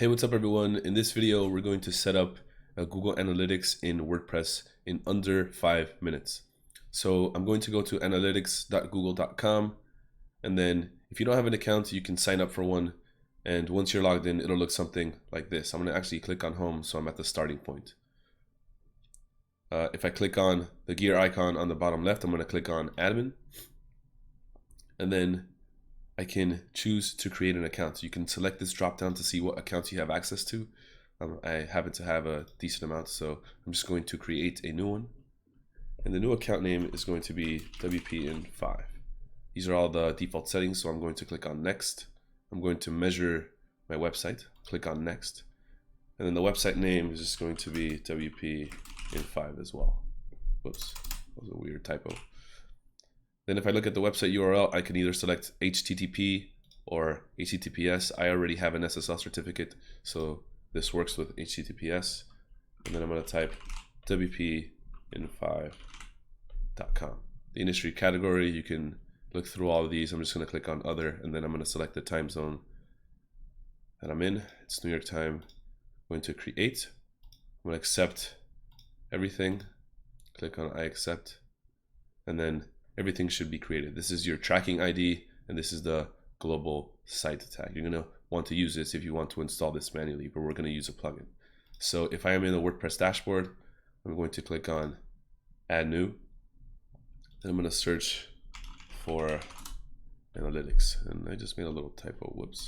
Hey, what's up everyone? In this video, we're going to set up Google Analytics in WordPress in under 5 minutes. So I'm going to go to analytics.google.com, and then if you don't have an account, you can sign up for one. And once you're logged in, it'll look something like this. I'm going to actually click on home, so I'm at the starting point. If I click on the gear icon on the bottom left, I'm going to click on admin, and then I can choose to create an account. You can select this drop down to see what accounts you have access to. I happen to have a decent amount, so I'm just going to create a new one. And the new account name is going to be WPin5. These are all the default settings, so I'm going to click on next. I'm going to measure my website, click on next. And then the website name is just going to be WPin5 as well. Whoops, that was a weird typo. Then if I look at the website URL, I can either select HTTP or HTTPS. I already have an SSL certificate, so this works with HTTPS. And then I'm going to type WPin5.com. The industry category, you can look through all of these. I'm just going to click on other, and then I'm going to select the time zone that I'm in. It's New York time. I'm going to create. I'm going to accept everything. Click on I accept, and then everything should be created. This is your tracking ID, and this is the global site tag. You're going to want to use this if you want to install this manually, but we're going to use a plugin. So if I am in the WordPress dashboard, I'm going to click on add new. Then I'm going to search for analytics, and I just made a little typo, whoops.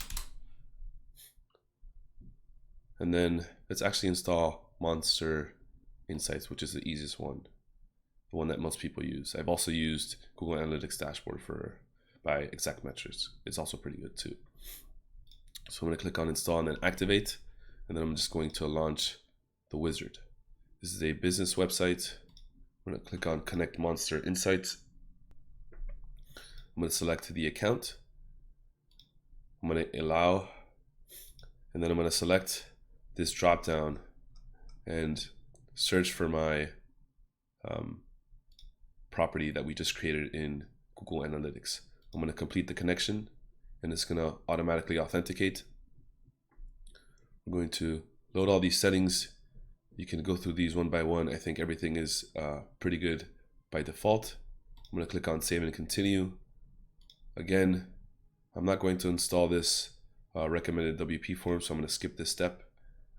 And then let's actually install Monster Insights, which is the easiest one. The one that most people use. I've also used Google Analytics dashboard by exact metrics. It's also pretty good too. So I'm going to click on install and then activate, and then I'm just going to launch the wizard. This is a business website. I'm going to click on connect Monster Insights. I'm going to select the account. I'm going to allow, and then I'm going to select this drop down and search for my property that we just created in Google Analytics. I'm going to complete the connection, and it's going to automatically authenticate. I'm going to load all these settings. You can go through these one by one. I think everything is pretty good by default. I'm going to click on save and continue. Again, I'm not going to install this recommended WP form, so I'm going to skip this step.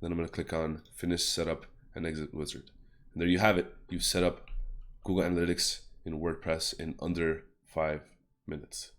Then I'm going to click on finish setup and exit wizard. And there you have it. You've set up Google Analytics in WordPress in under 5 minutes.